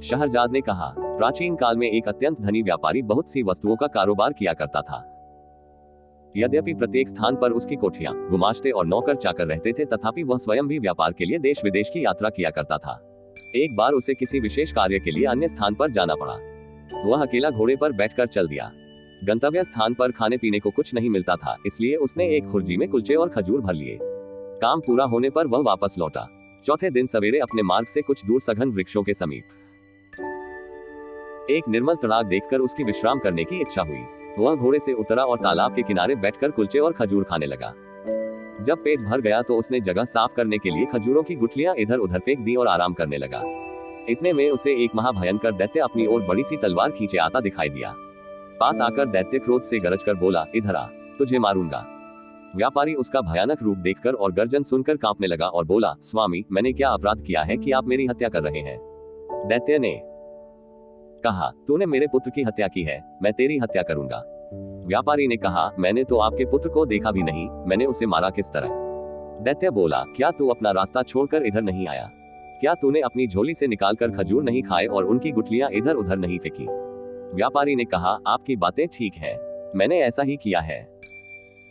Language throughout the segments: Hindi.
शहरजाद ने कहा, प्राचीन काल में एक अत्यंत धनी व्यापारी बहुत सी वस्तुओं का कारोबार किया करता था। यद्यपि प्रत्येक स्थान पर उसकी कोठियां, गुमाश्ते और नौकर चाकर रहते थे, तथापि वह स्वयं भी व्यापार के लिए देश विदेश की यात्रा किया करता था। एक बार उसे किसी विशेष कार्य के लिए अन्य स्थान पर जाना पड़ा। वह अकेला घोड़े पर बैठकर चल दिया। गंतव्य स्थान पर खाने पीने को कुछ नहीं मिलता था, इसलिए उसने एक खुर्जी में कुलचे और खजूर भर लिए। काम पूरा होने पर वह वापस लौटा। चौथे दिन सवेरे अपने मार्ग से कुछ दूर सघन वृक्षों के समीप एक निर्मल तड़ाग देखकर उसकी विश्राम करने की इच्छा हुई। वह घोड़े से उतरा और तालाब के किनारे बैठकर कुलचे और खजूर खाने लगा। जब पेट भर गया तो उसने जगह साफ करने के लिए खजूरों की गुठलियां इधर उधर फेंक दी और आराम करने लगा। इतने में उसे एक महाभयंकर दैत्य अपनी ओर बड़ी सी तलवार खींचे आता दिखाई दिया। पास आकर दैत्य क्रोध से गरज कर बोला, इधर आ, तुझे मारूंगा। व्यापारी उसका भयानक रूप देखकर और गर्जन सुनकर कांपने लगा और बोला, स्वामी, मैंने क्या अपराध किया है कि आप मेरी हत्या कर रहे हैं? दैत्य ने कहा, तूने मेरे पुत्र की हत्या की है, मैं तेरी हत्या करूंगा। व्यापारी ने कहा, मैंने तो आपके पुत्र को देखा भी नहीं, मैंने उसे मारा किस तरह? दैत्य बोला, क्या तू अपना रास्ता छोड़कर इधर नहीं आया? क्या तूने अपनी झोली से निकालकर खजूर नहीं खाए और उनकी गुठलियां इधर उधर नहीं फेंकी? व्यापारी ने कहा, आपकी बातें ठीक है, मैंने ऐसा ही किया है।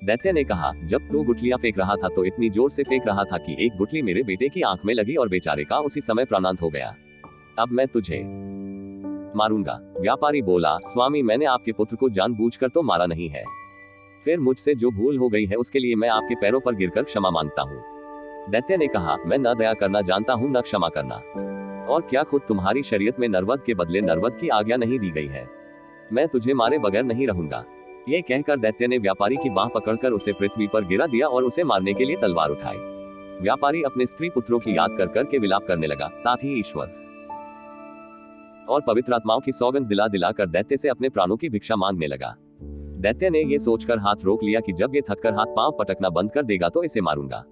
दैत्य ने कहा, जब तू गुठलियां फेंक रहा था तो इतनी जोर से फेंक रहा था कि एक गुठली मेरे बेटे की आंख में लगी और बेचारे का उसी समय प्राणांत हो गया। अब मैं तुझे मारूंगा। व्यापारी बोला, स्वामी, मैंने आपके पुत्र को जानबूझकर तो मारा नहीं है। फिर मुझसे जो भूल हो गई है उसके लिए मैं आपके पैरों पर गिरकर क्षमा मांगता हूँ। दैत्य ने कहा, मैं न दया करना जानता हूँ न क्षमा करना। और क्या खुद तुम्हारी शरीयत में नरवध के बदले नरवध की आज्ञा नहीं दी गई है? मैं तुझे मारे बगैर नहीं रहूंगा। ये कहकर दैत्य ने व्यापारी की बाह पकड़कर उसे पृथ्वी पर गिरा दिया और उसे मारने के लिए तलवार उठाई। व्यापारी अपने स्त्री पुत्रों की याद कर कर के विलाप करने लगा, साथ ही ईश्वर और पवित्र आत्माओं की सौगंध दिला दिला कर दैत्य से अपने प्राणों की भिक्षा मांगने लगा। दैत्य ने ये सोचकर हाथ रोक लिया कि जब ये थककर हाथ पांव पटकना बंद कर देगा तो इसे मारूंगा।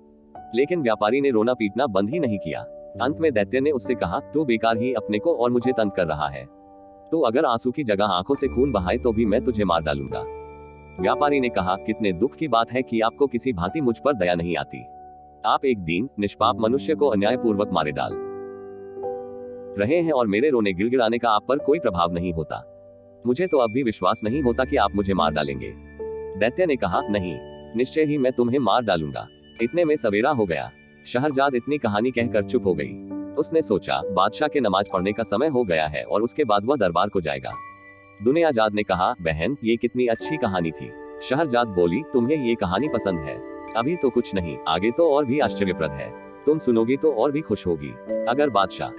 लेकिन व्यापारी ने रोना पीटना बंद ही नहीं किया। अंत में दैत्य ने उससे कहा, तू बेकार ही अपने को और मुझे तंग कर रहा है। तो अगर आंसू की जगह आंखों से खून बहाए तो भी मैं तुझे मार डालूंगा। व्यापारी ने कहा, कितने दुख की बात है कि आपको किसी भांति मुझ पर दया नहीं आती। आप एक दीन निष्पाप मनुष्य को अन्यायपूर्वक मारे डाल रहे हैं और मेरे रोने गिड़गिड़ाने का आप पर कोई प्रभाव नहीं होता। मुझे तो अब भी विश्वास नहीं होता कि आप मुझे मार डालेंगे। दैत्य ने कहा, नहीं, निश्चय ही मैं तुम्हें मार डालूंगा। इतने में सवेरा हो गया। शहरजाद इतनी कहानी कहकर चुप हो गई। उसने सोचा, बादशाह के नमाज पढ़ने का समय हो गया है और उसके बाद वह दरबार को जाएगा। दुनियाजाद ने कहा, बहन, ये कितनी अच्छी कहानी थी। शहरजाद बोली, तुम्हें ये कहानी पसंद है? अभी तो कुछ नहीं, आगे तो और भी आश्चर्यप्रद है। तुम सुनोगी तो और भी खुश होगी। अगर बादशाह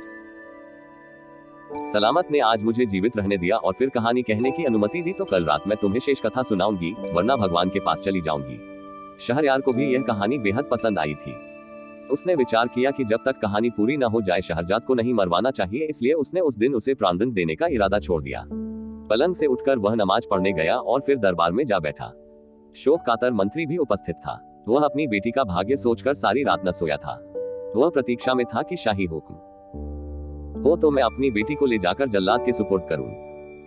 सलामत ने आज मुझे जीवित रहने दिया और फिर कहानी कहने की अनुमति दी तो कल रात मैं तुम्हें शेष कथा सुनाऊंगी, वरना भगवान के पास चली जाऊंगी। शहरयार को भी यह कहानी बेहद पसंद आई थी। उसने विचार किया कि जब तक कहानी पूरी न हो जाए शहरजाद को नहीं मरवाना चाहिए, इसलिए उसने उस दिन उसे प्राणदंड देने का इरादा छोड़ दिया। पलंग से उठकर वह नमाज पढ़ने गया और फिर दरबार में जा बैठा। शोक कातर मंत्री भी उपस्थित था। वह अपनी बेटी का भाग्य सोचकर सारी रात न सोया था। वह प्रतीक्षा में था कि शाही हुक्म हो तो मैं अपनी बेटी को ले जाकर जल्लाद के सुपुर्द करूं।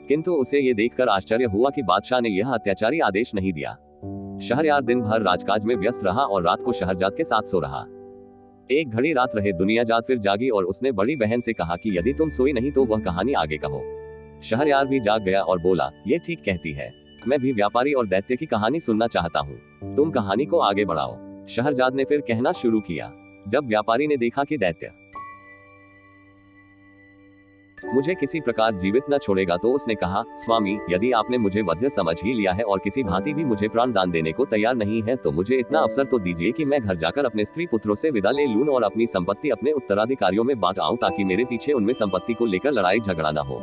किंतु उसे ये देखकर आश्चर्य हुआ कि बादशाह ने यह अत्याचारी आदेश नहीं दिया। शहरयार दिन भर राजकाज में व्यस्त रहा और रात को शहरजाद के साथ सो रहा। एक घड़ी रात रहे दुनियाजाद फिर जागी और उसने बड़ी बहन से कहा कि यदि तुम सोई नहीं तो वह कहानी आगे कहो। शहरयार भी जाग गया और बोला, ये ठीक कहती है, मैं भी व्यापारी और दैत्य की कहानी सुनना चाहता हूँ, तुम कहानी को आगे बढ़ाओ। शहरजाद ने फिर कहना शुरू किया। जब व्यापारी ने देखा कि दैत्य मुझे किसी प्रकार जीवित न छोड़ेगा तो उसने कहा, स्वामी, यदि आपने मुझे वध्य समझ ही लिया है और किसी भांति भी मुझे प्राण दान देने को तैयार नहीं है तो मुझे इतना अवसर तो दीजिए कि मैं घर जाकर अपने स्त्री पुत्रों से विदा ले लूं और अपनी संपत्ति अपने उत्तराधिकारियों में बांट आऊं ताकि मेरे पीछे उनमें संपत्ति को लेकर लड़ाई झगड़ा न हो।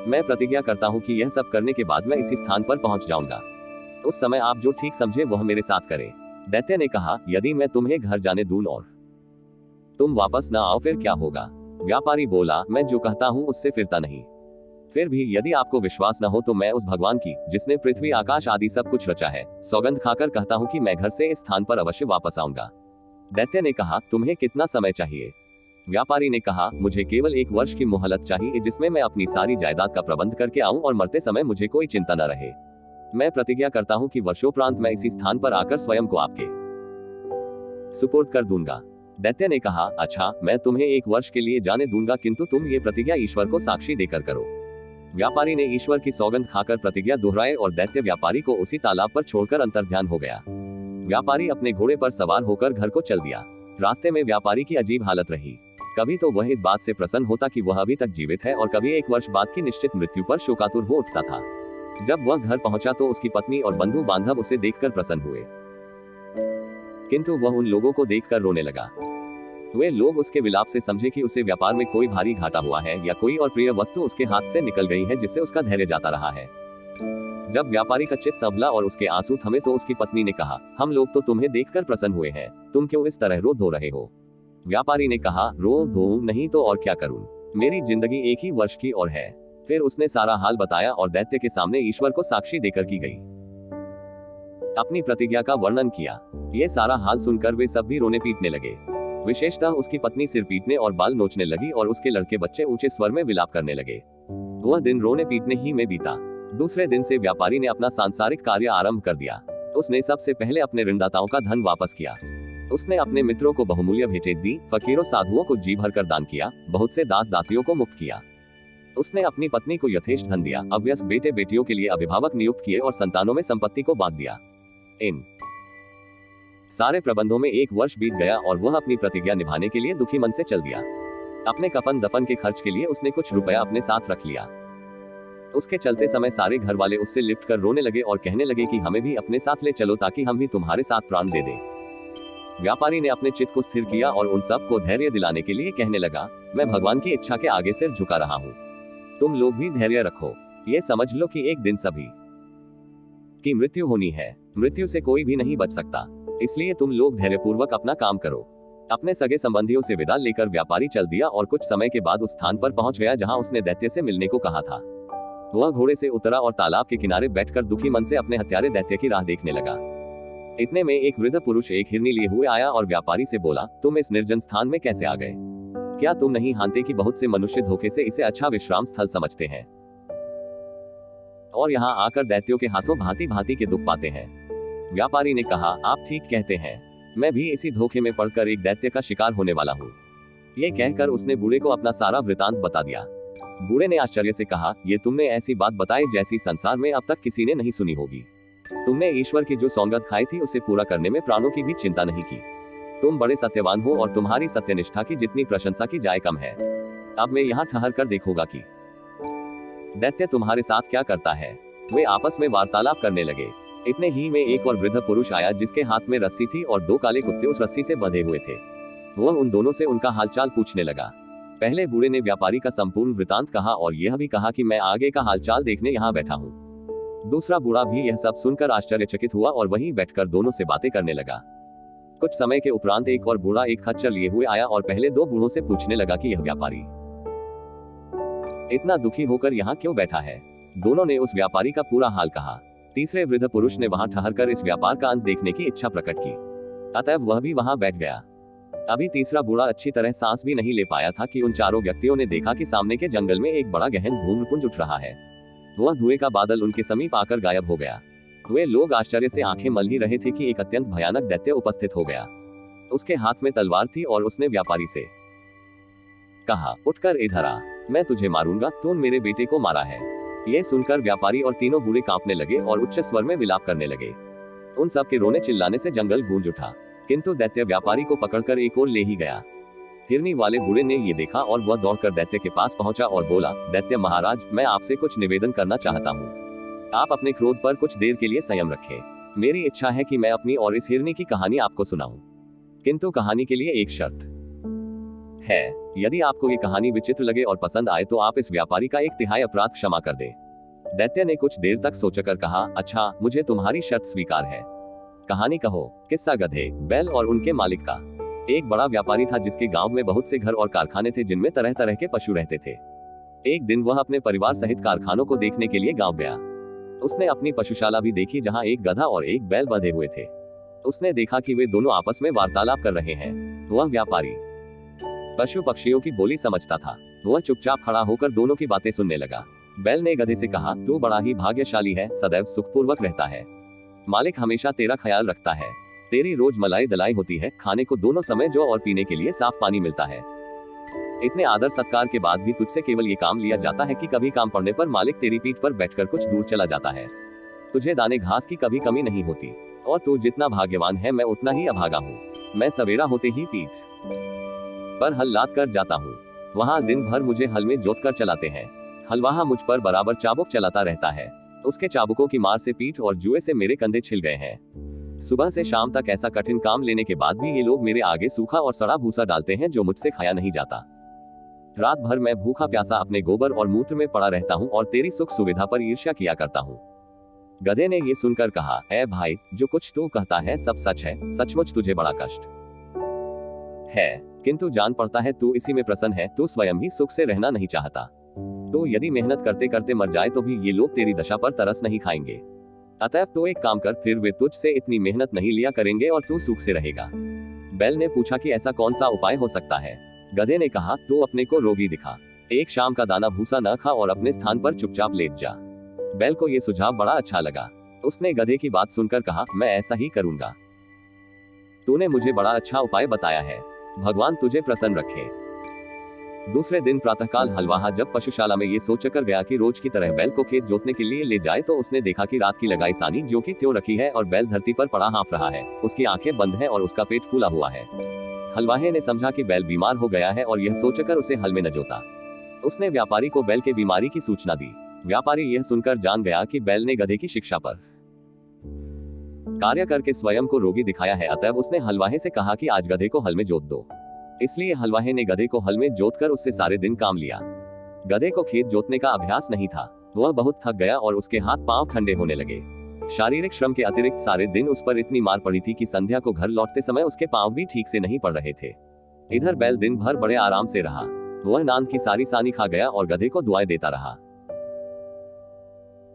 मैं प्रतिज्ञा करता हूँ कि यह सब करने के बाद मैं इसी स्थान पर पहुंच जाऊंगा। उस समय आप जो ठीक समझे वह मेरे साथ करें। दैत्य ने कहा, यदि मैं तुम्हें घर जाने दूं और तुम वापस न आओ फिर क्या होगा? व्यापारी बोला, मैं जो कहता हूँ उससे फिरता नहीं। फिर भी यदि आपको विश्वास न हो तो मैं उस भगवान की, जिसने पृथ्वी आकाश आदि सब कुछ रचा है, सौगंध खाकर कहता हूँ कि मैं घर से इस स्थान पर अवश्य वापस आऊंगा। दैत्य ने कहा, तुम्हें कितना समय चाहिए? व्यापारी ने कहा, मुझे केवल 1 वर्ष की मोहलत चाहिए जिसमें मैं अपनी सारी जायदाद का प्रबंध करके आऊं और मरते समय मुझे कोई चिंता न रहे। मैं प्रतिज्ञा करता हूं कि वर्षोपरांत मैं इसी स्थान पर आकर स्वयं को आपके सुपुर्द कर दूंगा। दैत्य ने कहा, अच्छा, मैं तुम्हें 1 वर्ष के लिए जाने दूंगा, किंतु तुम ये प्रतिज्ञा ईश्वर को साक्षी देकर करो। व्यापारी ने ईश्वर की सौगंध खाकर प्रतिज्ञा दोहराए और दैत्य व्यापारी को उसी तालाब पर छोड़कर अंतर्ध्यान हो गया। व्यापारी अपने घोड़े पर सवार होकर घर को चल दिया। रास्ते में व्यापारी की अजीब हालत रही। कभी तो वह इस बात से प्रसन्न होता कि वह अभी तक जीवित है और कभी 1 वर्ष बाद की निश्चित मृत्यु पर शोकातुर हो उठता था। जब वह घर पहुंचा तो उसकी पत्नी और बंधु बांधव उसे देखकर प्रसन्न हुए, किंतु वह उन लोगों को देखकर रोने लगा। वे लोग उसके विलाप से समझे कि उसे व्यापार में कोई भारी घाटा हुआ है या कोई और प्रिय वस्तु उसके हाथ से निकल गई है जिससे उसका धैर्य जाता रहा है। जब व्यापारी का चित्त संभला और उसके आंसू थमे तो उसकी पत्नी ने कहा, हम लोग तो तुम्हें देखकर प्रसन्न हुए हैं, तुम क्यों इस तरह रो धो रहे हो? व्यापारी ने कहा, रो धो नहीं तो और क्या करूं, मेरी जिंदगी 1 ही वर्ष की और है। फिर उसने सारा हाल बताया और दैत्य के सामने ईश्वर को साक्षी देकर की गई अपनी प्रतिज्ञा का वर्णन किया। ये सारा हाल सुनकर वे सब भी रोने पीटने लगे। विशेषतः उसकी पत्नी सिर पीटने और बाल नोचने लगी और उसके लड़के बच्चे ऊंचे स्वर में विलाप करने लगे। वह दिन रोने पीटने ही में बीता। दूसरे दिन से व्यापारी ने अपना सांसारिक कार्य आरंभ कर दिया। उसने सबसे पहले अपने ऋणदाताओं का धन वापस किया। उसने अपने मित्रों को बहुमूल्य भेंटें दी, फकीरों साधुओं को जी भरकर दान किया, बहुत से दास दासियों को मुक्त किया। उसने अपनी पत्नी को यथेष्ट धन दिया, अव्यस्त बेटे बेटियों के लिए अभिभावक नियुक्त किए और संतानों में संपत्ति को बांट दिया। इन सारे प्रबंधों में 1 वर्ष बीत गया और वह अपनी प्रतिज्ञा निभाने के लिए दुखी मन से चल दिया। अपने कफन दफन के खर्च के लिए उसने कुछ रुपया अपने साथ रख लिया। उसके चलते समय सारे घर वाले उससे लिपट कर रोने लगे और कहने लगे कि हमें भी अपने साथ ले चलो ताकि हम भी तुम्हारे साथ प्राण दे दें। व्यापारी ने अपने चित्त को स्थिर किया और उन सब को धैर्य दिलाने के लिए कहने लगा, मैं भगवान की इच्छा के आगे सिर झुका रहा हूँ, तुम लोग भी धैर्य रखो। ये समझ लो कि एक दिन सभी की मृत्यु होनी है, मृत्यु से कोई भी नहीं बच सकता, इसलिए तुम लोग धैर्यपूर्वक अपना काम करो। अपने सगे संबंधियों से विदा लेकर व्यापारी चल दिया और कुछ समय के बाद उस स्थान पर पहुंच गया जहां उसने दैत्य से मिलने को कहा था। वह घोड़े से उतरा और तालाब के किनारे बैठकर दुखी मन से अपने हत्यारे दैत्य की राह देखने लगा। इतने में एक वृद्ध पुरुष एक हिरनी लिए हुए आया और व्यापारी से बोला, तुम इस निर्जन स्थान में कैसे आ गए? क्या तुम नहीं जानते कि बहुत से मनुष्य धोखे से इसे अच्छा विश्राम स्थल समझते हैं और यहाँ आकर दैत्यों के हाथों भांति भांति के दुख पाते हैं? व्यापारी ने कहा, आप ठीक कहते हैं, मैं भी इसी धोखे में पड़कर एक दैत्य का शिकार होने वाला हूँ। ये कहकर उसने बूढ़े को अपना सारा वृतांत बता दिया। बूढ़े ने आश्चर्य से कहा, ये तुमने ऐसी बात बताई जैसी संसार में अब तक किसी ने नहीं सुनी होगी। तुमने ईश्वर की जो सौगंध खाई थी उसे पूरा करने में प्राणों की भी चिंता नहीं की। तुम बड़े सत्यवान हो और तुम्हारी सत्यनिष्ठा की जितनी प्रशंसा की जाए कम है। अब मैं यहाँ ठहर कर देखूंगा कि दैत्य तुम्हारे साथ क्या करता है। वे आपस में वार्तालाप करने लगे। इतने ही में एक और वृद्ध पुरुष आया जिसके हाथ में रस्सी थी और 2 काले कुत्ते उस रस्सी से बंधे हुए थे। वह उन दोनों से उनका हालचाल पूछने लगा। पहले बूढ़े ने व्यापारी का संपूर्ण वृतांत कहा और यह भी कहा कि मैं आगे का हालचाल देखने यहाँ बैठा हूँ। दूसरा बूढ़ा भी यह सब सुनकर आश्चर्यचकित हुआ और वहीं बैठकर दोनों से बातें करने लगा। कुछ समय के उपरांत एक और बूढ़ा एक खच्चर लिए हुए आया और पहले 2 बूढ़ों से पूछने लगा कि यह व्यापारी इतना दुखी होकर यहाँ क्यों बैठा है। दोनों ने उस व्यापारी का पूरा हाल कहा। तीसरे वृद्ध पुरुष ने वहां ठहरकर इस व्यापार का अंत देखने की इच्छा प्रकट की, अतएव वह भी वहां बैठ गया। अभी तीसरा बूढ़ा अच्छी तरह सांस भी नहीं ले पाया था कि उन चारों व्यक्तियों ने देखा कि सामने के जंगल में एक बड़ा गहन धूम्रपुंज उठ रहा है। वह धुएं का बादल उनके समीप आकर गायब हो गया। वे लोग आश्चर्य से आंखें मल ही रहे थे कि एक अत्यंत भयानक दैत्य उपस्थित हो गया। उसके हाथ में तलवार थी और उसने व्यापारी से कहा, उठकर इधर आ, मैं तुझे मारूंगा, तूने मेरे बेटे को मारा है। यह सुनकर व्यापारी और तीनों बूढ़े कांपने लगे और उच्च स्वर में विलाप करने लगे। उन सब के रोने चिल्लाने से जंगल गूंज उठा, किंतु दैत्य व्यापारी को पकड़कर एक ओर ले ही गया। हिरनी वाले बूढ़े ने ये देखा और वह दौड़कर दैत्य के पास पहुंचा और बोला, दैत्य महाराज, मैं आपसे कुछ निवेदन करना चाहता हूँ। आप अपने क्रोध पर कुछ देर के लिए संयम रखें। मेरी इच्छा है कि मैं अपनी और इस हिरनी की कहानी आपको सुनाऊं, किंतु कहानी के लिए एक शर्त है। यदि आपको ये कहानी विचित्र लगे और पसंद आए तो आप इस व्यापारी का 1/3 अपराध क्षमा कर दे। दैत्य ने कुछ देर तक सोचकर कहा, अच्छा, मुझे तुम्हारी शर्त स्वीकार है। कहानी कहो। किस्सा गधे, बैल और उनके मालिक का। एक बड़ा व्यापारी था जिसके गांव में बहुत से घर और कारखाने थे जिनमें तरह तरह के पशु रहते थे। एक दिन वह अपने परिवार सहित कारखानों को देखने के लिए गांव गया। उसने अपनी पशुशाला भी देखी जहां एक गधा और एक बैल बंधे हुए थे। उसने देखा कि वे दोनों आपस में वार्तालाप कर रहे हैं। वह व्यापारी पशु पक्षियों की बोली समझता था। वह चुपचाप खड़ा होकर दोनों की बातें सुनने लगा। बैल ने गधे से कहा, तू बड़ा ही भाग्यशाली है, सदैव सुखपूर्वक रहता है। मालिक हमेशा तेरा ख्याल रखता है। तेरी रोज मलाई दलाई होती है, खाने को दोनों समय जो और पीने के लिए साफ पानी मिलता है। इतने आदर सत्कार के बाद भी तुझसे केवल ये काम लिया जाता है कि कभी काम पड़ने पर मालिक तेरी पीठ पर बैठकर कुछ दूर चला जाता है। तुझे दाने घास की कभी कमी नहीं होती, और तू जितना भाग्यवान है मैं उतना ही अभागा हूँ। मैं सवेरा होते ही पीठ पर हल लाद कर जाता हूँ। वहाँ दिन भर मुझे हल में जोत कर चलाते हैं। हलवाहा मुझ पर बराबर चाबुक चलाता रहता है। उसके चाबुकों की मार से पीठ और जुए से मेरे कंधे छिल गए हैं। सुबह से शाम तक ऐसा कठिन काम लेने के बाद भी ये लोग मेरे आगे सूखा और सड़ा भूसा डालते हैं जो मुझसे खाया नहीं जाता। रात भर मैं भूखा प्यासा अपने गोबर और मूत्र में पड़ा रहता हूँ और तेरी सुख सुविधा पर ईर्ष्या किया करता हूँ। गधे ने ये सुनकर कहा, ऐ भाई, जो कुछ तू कहता है सब सच है। सचमुच तुझे बड़ा कष्ट है, किंतु जान पड़ता है तू इसी में प्रसन्न है। तू स्वयं ही सुख से रहना नहीं चाहता। तो यदि मेहनत करते करते मर जाए तो भी ये लोग तेरी दशा पर तरस नहीं खाएंगे। अतएव तो एक काम कर, फिर वे तुझसे इतनी मेहनत नहीं लिया करेंगे और तू सुख से रहेगा। बैल ने पूछा कि ऐसा कौन सा उपाय हो सकता है। गधे ने कहा, तू अपने को रोगी दिखा, एक शाम का दाना भूसा न खा और अपने स्थान पर चुपचाप लेट जा। बैल को यह सुझाव बड़ा अच्छा लगा। उसने गधे की बात सुनकर कहा, मैं ऐसा ही करूंगा। तूने मुझे बड़ा अच्छा उपाय बताया है, भगवान तुझे प्रसन्न रखे। दूसरे दिन प्रातःकाल हलवाहा जब पशुशाला में ये सोचकर गया कि रोज की तरह बैल को खेत जोतने के लिए ले जाए तो उसने देखा कि रात की लगाई सानी जो कि त्यों रखी है और बैल धरती पर पड़ा हाँफ रहा है। उसकी आंखें बंद हैं और उसका पेट फूला हुआ है। हलवाहे ने समझा कि बैल बीमार हो गया है और यह सोचकर उसे हल में न जोता। उसने व्यापारी को बैल के बीमारी की सूचना दी। व्यापारी यह सुनकर जान गया कि बैल ने गधे की शिक्षा पर कार्य करके स्वयं को रोगी दिखाया है। अतएव उसने हलवाहे से कहा कि आज गधे को हल में जोत दो। इसलिए हलवाहे ने गधे को हल में जोतकर उससे सारे दिन काम लिया। गधे को खेत जोतने का अभ्यास नहीं था। वह बहुत थक गया और उसके हाथ पांव ठंडे होने लगे। शारीरिक श्रम के अतिरिक्त सारे दिन उस पर इतनी मार पड़ी थी कि संध्या को घर लौटते समय उसके पांव भी ठीक से नहीं पड़ रहे थे। इधर बैल दिन भर बड़े आराम से रहा। वह नांद की सारी सानी खा गया और गधे को दुआएं देता रहा।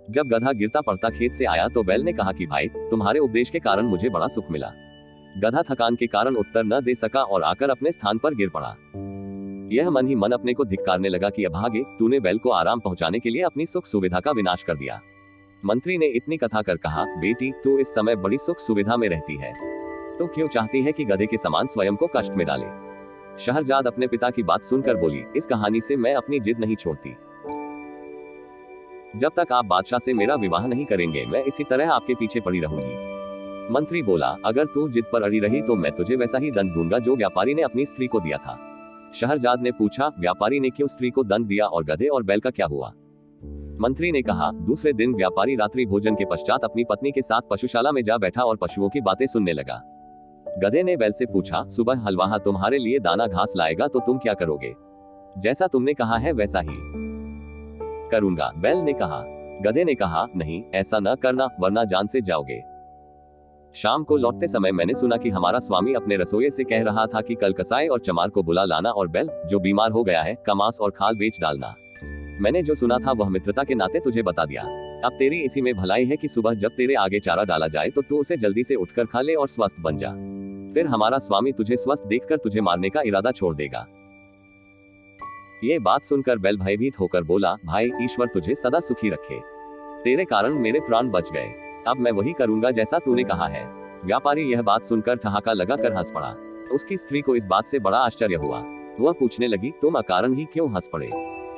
जब गधा गिरता पड़ता खेत से आया तो बैल ने कहा कि भाई, तुम्हारे उपदेश के कारण मुझे बड़ा सुख मिला। गधा थकान के कारण उत्तर न दे सका और आकर अपने स्थान पर गिर पड़ा। यह मन ही मन अपने को धिक्कारने लगा कि अभागे, तूने बैल को आराम पहुंचाने के लिए अपनी सुख सुविधा का विनाश कर दिया। मंत्री ने इतनी कथा कर कहा, बेटी, तू इस समय बड़ी सुख सुविधा में रहती है, तो क्यों चाहती है कि गधे के समान स्वयं को कष्ट में डाले। शहरजाद अपने पिता की बात सुनकर बोली, इस कहानी से मैं अपनी जिद नहीं छोड़ती। जब तक आप बादशाह से मेरा विवाह नहीं करेंगे मैं इसी तरह आपके पीछे पड़ी रहूंगी। मंत्री बोला, अगर तू जिद पर अड़ी रही तो मैं तुझे वैसा ही दंड दूंगा जो व्यापारी ने अपनी स्त्री को दिया था। शहरजाद ने पूछा, व्यापारी ने क्यों स्त्री को दंड दिया और गधे और बैल का क्या हुआ। मंत्री ने कहा, दूसरे दिन व्यापारी रात्रि भोजन के पश्चात अपनी पत्नी के साथ पशुशाला में जा बैठा और पशुओं की बातें सुनने लगा। गधे ने बैल से पूछा, सुबह हलवाहा तुम्हारे लिए दाना घास लाएगा तो तुम क्या करोगे। जैसा तुमने कहा है वैसा ही करूंगा, बैल ने कहा। गधे ने कहा, नहीं, ऐसा न करना वरना जान से जाओगे। शाम को लौटते समय मैंने सुना कि हमारा स्वामी अपने रसोइये से कह रहा था कि कल कसाई और चमार को बुला लाना और बैल जो बीमार हो गया है का मांस और खाल बेच डालना। मैंने जो सुना था वह मित्रता के नाते तुझे बता दिया। अब तेरी इसी में भलाई है कि सुबह जब तेरे आगे चारा डाला जाए तो तू उसे जल्दी से उठकर खा ले और स्वस्थ बन जा। फिर हमारा स्वामी तुझे स्वस्थ देखकर तुझे मारने का इरादा छोड़ देगा। ये बात सुनकर बैल भयभीत होकर बोला, भाई, ईश्वर तुझे सदा सुखी रखे। तेरे कारण मेरे प्राण बच गए। अब मैं वही करूंगा जैसा तूने कहा है। व्यापारी यह बात सुनकर ठहाका लगाकर हंस पड़ा। उसकी स्त्री को इस बात से बड़ा आश्चर्य हुआ। वह पूछने लगी, तुम अकारण ही क्यों हंस पड़े।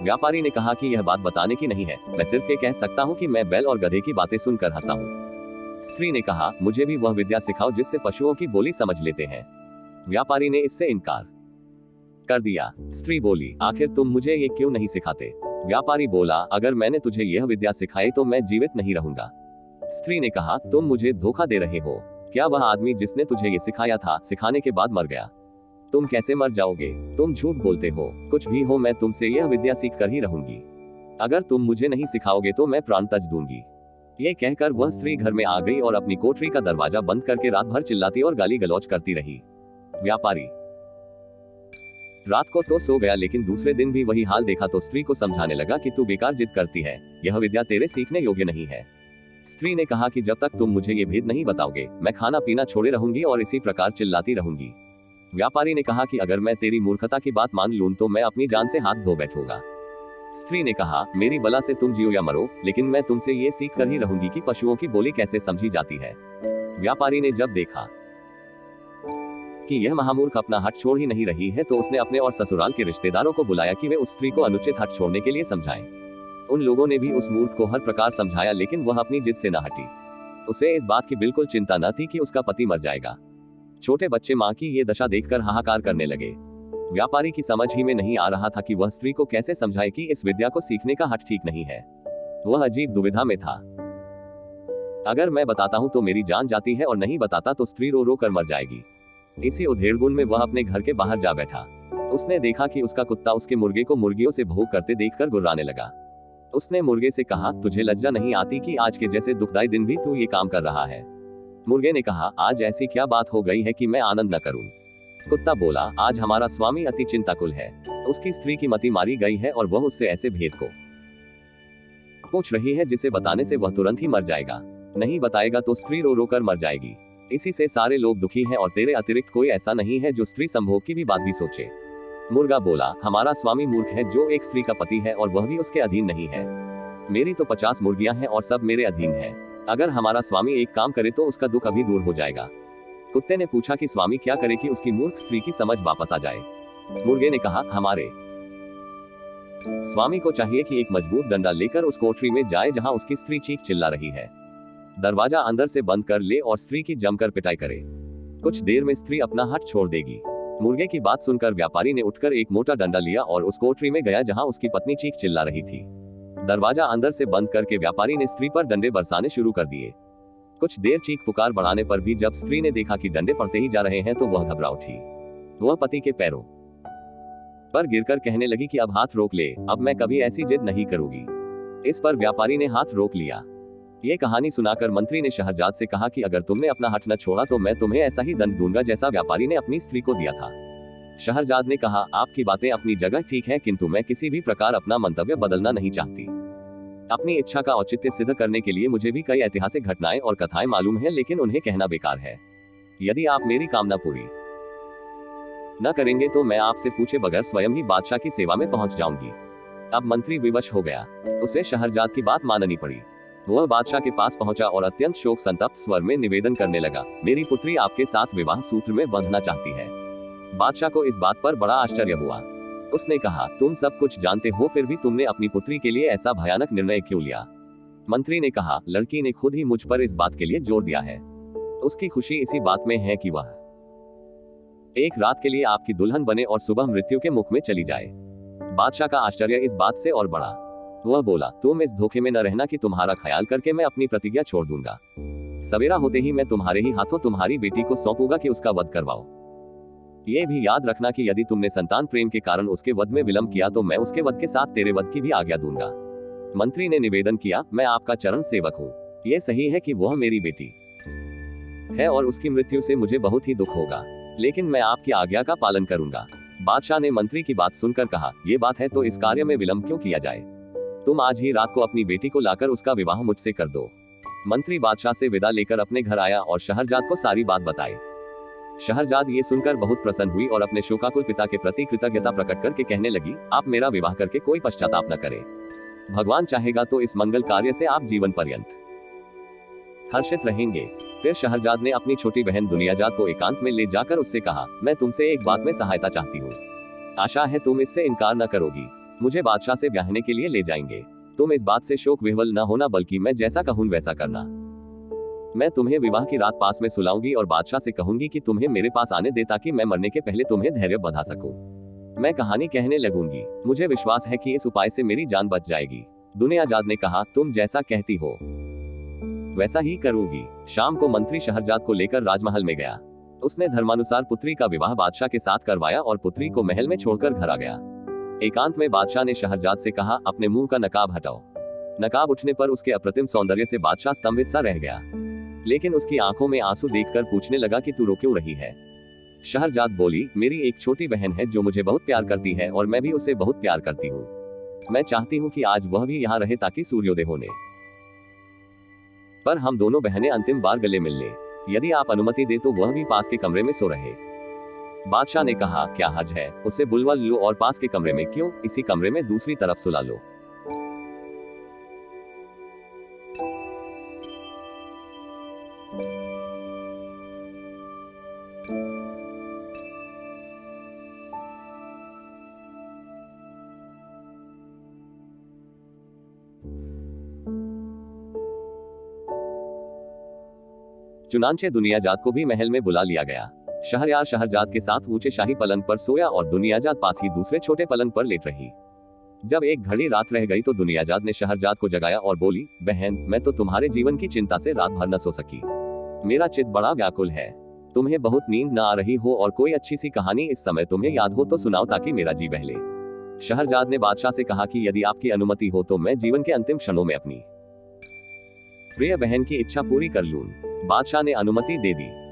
व्यापारी ने कहा कि यह बात बताने की नहीं है, मैं सिर्फ ये कह सकता हूँ कि मैं बैल और गधे की बातें सुनकर हंसा हूँ। स्त्री ने कहा, मुझे भी वह विद्या सिखाओ जिससे पशुओं की बोली समझ लेते हैं। व्यापारी ने इससे इनकार कर दिया। स्त्री बोली, आखिर तुम मुझे ये क्यों नहीं सिखाते। व्यापारी बोला, अगर मैंने तुझे यह विद्या सिखाई तो मैं जीवित नहीं रहूंगा। स्त्री ने कहा, तुम मुझे धोखा दे रहे हो। क्या वह आदमी जिसने तुझे ये सिखाया था सिखाने के बाद मर गया। तुम कैसे मर जाओगे। तुम झूठ बोलते हो। कुछ भी हो, मैं तुमसे यह विद्या सीख कर ही रहूंगी। अगर तुम मुझे नहीं सिखाओगे तो मैं प्राण तज दूंगी। ये कहकर वह स्त्री घर में आ गई और अपनी कोठरी का दरवाजा बंद करके रात भर चिल्लाती और गाली गलौज करती रही। व्यापारी रात को तो सो गया, लेकिन दूसरे दिन भी वही हाल देखा तो स्त्री को समझाने लगा कि तू बेकार जिद करती है, यह विद्या तेरे सीखने योग्य नहीं है। स्त्री ने कहा कि जब तक तुम मुझे ये भेद नहीं बताओगे मैं खाना पीना छोड़े रहूंगी और इसी प्रकार चिल्लाती रहूंगी। व्यापारी ने कहा कि अगर मैं तेरी मूर्खता की बात मान लूं तो मैं अपनी जान से हाथ धो बैठूंगा। स्त्री ने कहा, मेरी बला से तुम जियो या मरो, लेकिन मैं तुमसे ये सीख कर ही रहूंगी कि पशुओं की बोली कैसे समझी जाती है। व्यापारी ने जब देखा जबकि यह महामूर्ख अपना हट छोड़ ही नहीं रही है, तो उसने अपने और ससुराल के रिश्तेदारों को बुलाया कि वे उस स्त्री को अनुचित हट छोड़ने के लिए समझाएं। उन लोगों ने भी उस मूर्ख को हर प्रकार समझाया, लेकिन वह अपनी जिद से न हटी। उसे इस बात की बिल्कुल चिंता न थी कि उसका पति मर जाएगा। छोटे बच्चे माँ की ये दशा देखकर हाहाकार करने लगे। व्यापारी की समझ ही में नहीं आ रहा था कि वह स्त्री को कैसे समझाए कि इस विद्या को सीखने का हट ठीक नहीं है। वह अजीब दुविधा में था। अगर मैं बताता हूँ तो मेरी जान जाती है और नहीं बताता तो स्त्री रो रो कर मर जाएगी। इसी उधेड़बुन में वह अपने घर के बाहर जा बैठा। उसने देखा कि उसका कुत्ता उसके मुर्गे को मुर्गियों से भोग करते देखकर गुर्राने लगा। उसने मुर्गे से कहा, तुझे लज्जा नहीं आती कि आज के जैसे दुखदाई दिन भी तू ये काम कर रहा है? मुर्गे ने कहा, आज ऐसी क्या बात हो गई है कि मैं आनंद न करूं? कुत्ता बोला, आज हमारा स्वामी अति चिंताकुल है। उसकी स्त्री की मति मारी गई है और वह उससे ऐसे भेद को पूछ रही है जिसे बताने से वह तुरंत ही मर जाएगा। नहीं बताएगा तो स्त्री रो रो कर मर जाएगी। इसी से सारे लोग दुखी हैं और तेरे अतिरिक्त कोई ऐसा नहीं है जो स्त्री संभोग की भी बात भी सोचे। मुर्गा बोला, हमारा स्वामी मूर्ख है जो एक स्त्री का पति है और वह भी उसके अधीन नहीं है। मेरी तो 50 मुर्गियां हैं और सब मेरे अधीन है। अगर हमारा स्वामी एक काम करे तो उसका दुख अभी दूर हो जाएगा। कुत्ते ने पूछा कि स्वामी क्या करे कि उसकी मूर्ख स्त्री की समझ वापस आ जाए? मुर्गे ने कहा, हमारे स्वामी को चाहिए कि एक मजबूत डंडा लेकर उस कोठरी में जाए जहां उसकी स्त्री चीख चिल्ला रही है। दरवाजा अंदर से बंद कर ले और स्त्री की जमकर पिटाई करे। कुछ देर में स्त्री अपना हट छोड़ देगी। मुर्गे की बात सुनकर व्यापारी ने उठकर एक मोटा डंडा लिया और उस कोठरी में गया जहां उसकी पत्नी चीख चिल्ला रही थी। दरवाजा अंदर से बंद करके व्यापारी ने स्त्री पर डंडे बरसाने शुरू कर दिए। कुछ देर चीख पुकार बढ़ाने पर भी जब स्त्री ने देखा कि डंडे पड़ते ही जा रहे हैं तो वह घबरा उठी। वह पति के पैरों पर गिरकर कहने लगी कि अब हाथ रोक ले, अब मैं कभी ऐसी जिद नहीं करूंगी। इस पर व्यापारी ने हाथ रोक लिया। ये कहानी सुनाकर मंत्री ने शहरजाद से कहा कि अगर तुमने अपना हट न छोड़ा तो मैं तुम्हें ऐसा ही दंड दूंगा जैसा व्यापारी ने अपनी स्त्री को दिया था। शहरजाद ने कहा, आपकी बातें अपनी जगह ठीक है, किंतु मैं किसी भी प्रकार अपना मंतव्य बदलना नहीं चाहती। अपनी इच्छा का औचित्य सिद्ध करने के लिए मुझे भी कई ऐतिहासिक घटनाएं और कथाएं मालूम है, लेकिन उन्हें कहना बेकार है। यदि आप मेरी कामना पूरी न करेंगे तो मैं आपसे पूछे बगैर स्वयं ही बादशाह की सेवा में पहुंच जाऊंगी। अब मंत्री विवश हो गया। उसे शहरजाद की बात माननी पड़ी। वह बादशाह के पास पहुंचा और अत्यंत शोक संतप्त स्वर में निवेदन करने लगा, मेरी पुत्री आपके साथ विवाह सूत्र में बंधना चाहती है। बादशाह को इस बात पर बड़ा आश्चर्य हुआ। उसने कहा, तुम सब कुछ जानते हो, फिर भी तुमने अपनी पुत्री के लिए ऐसा भयानक निर्णय क्यों लिया? मंत्री ने कहा, लड़की ने खुद ही मुझ पर इस बात के लिए जोर दिया है। उसकी खुशी इसी बात में है कि वह एक रात के लिए आपकी दुल्हन बने और सुबह मृत्यु के मुख में चली जाए। बादशाह का आश्चर्य इस बात से और बढ़ा। वह बोला, तुम इस धोखे में न रहना कि तुम्हारा ख्याल करके मैं अपनी प्रतिज्ञा छोड़ दूंगा। सवेरा होते ही मैं तुम्हारे ही हाथों तुम्हारी बेटी को सौंपूंगा कि उसका वध करवाओ। ये भी याद रखना कि यदि तुमने संतान प्रेम के कारण उसके वध में विलंब किया तो मैं उसके वध के साथ तेरे वध की भी आज्ञा दूंगा। मंत्री ने निवेदन किया, मैं आपका चरण सेवक हूँ। ये सही है कि वह मेरी बेटी है और उसकी मृत्यु से मुझे बहुत ही दुख होगा, लेकिन मैं आपकी आज्ञा का पालन करूंगा। बादशाह ने मंत्री की बात सुनकर कहा, ये बात है तो इस कार्य में विलंब क्यों किया जाए? तुम आज ही रात को अपनी बेटी को लाकर उसका विवाह मुझसे कर दो। मंत्री बादशाह से विदा लेकर अपने घर आया और शहरजाद को सारी बात बताई। शहरजाद ये सुनकर बहुत प्रसन्न हुई और अपने शोकाकुल पिता के प्रति कृतज्ञता प्रकट करके कहने लगी, आप मेरा विवाह करके कोई पश्चाताप न करें। भगवान चाहेगा तो इस मंगल कार्य से आप जीवन पर्यंत हर्षित रहेंगे। फिर शहरजाद ने अपनी छोटी बहन दुनियाजाद को एकांत में ले जाकर उससे कहा, मैं तुमसे एक बात में सहायता चाहती हूँ। आशा है तुम इससे इनकार न करोगी। मुझे बादशाह से ब्याहने के लिए ले जाएंगे। तुम इस बात से शोक विह्वल न होना, बल्कि मैं जैसा कहूँ वैसा करना। मैं तुम्हें विवाह की रात पास में सुलाऊंगी और बादशाह से कहूंगी कि तुम्हें मेरे पास आने दे ताकि मैं मरने के पहले तुम्हें धैर्य बंधा सकूं। मैं कहानी कहने लगूंगी। मुझे विश्वास है कि इस उपाय से मेरी जान बच जाएगी। दुनियाजाद ने कहा, तुम जैसा कहती हो वैसा ही करूंगी। शाम को मंत्री शहरजाद को लेकर राजमहल में गया। उसने धर्मानुसार पुत्री का विवाह बादशाह के साथ करवाया और पुत्री को महल में छोड़कर घर आ गया। एकांत में बादशाह ने शहरजाद से कहा, अपने मुंह का नकाब हटाओ। नकाब उठने पर उसके अप्रतिम सौंदर्य से बादशाह स्तंभित सा रह गया, लेकिन उसकी आंखों में आंसू देखकर पूछने लगा कि तू रो क्यों रही है? शहरजाद बोली, मेरी एक छोटी बहन है जो मुझे बहुत प्यार करती है और मैं भी उसे बहुत प्यार करती हूँ। मैं चाहती हूँ कि आज वह भी यहाँ रहे ताकि सूर्योदय होने पर हम दोनों बहनें अंतिम बार गले मिल लें। यदि आप अनुमति दे तो वह भी पास के कमरे में सो रहे। बादशाह ने कहा, क्या हर्ज है? उसे बुलवा लो और पास के कमरे में क्यों, इसी कमरे में दूसरी तरफ सुला लो। चुनांचे दुनियाजात को भी महल में बुला लिया गया। शहरयार शहरजाद के साथ ऊंचे शाही पलंग पर सोया और दुनियाजात पास ही दूसरे छोटे पलंग पर लेट रही। जब एक घड़ी रात रह गई तो दुनियाजात ने शहरजाद को जगाया और बोली, बहन, मैं तो तुम्हारे जीवन की चिंता से रात भर न सो सकी। मेरा चित्त बड़ा व्याकुल है। तुम्हें बहुत नींद न आ रही हो और कोई अच्छी सी कहानी इस समय तुम्हें याद हो तो सुनाओ ताकि मेरा जी बहले। शहरजाद ने बादशाह से कहा कि यदि आपकी अनुमति हो तो मैं जीवन के अंतिम क्षणों में अपनी प्रिय बहन की इच्छा पूरी कर लूं। बादशाह ने अनुमति दे दी।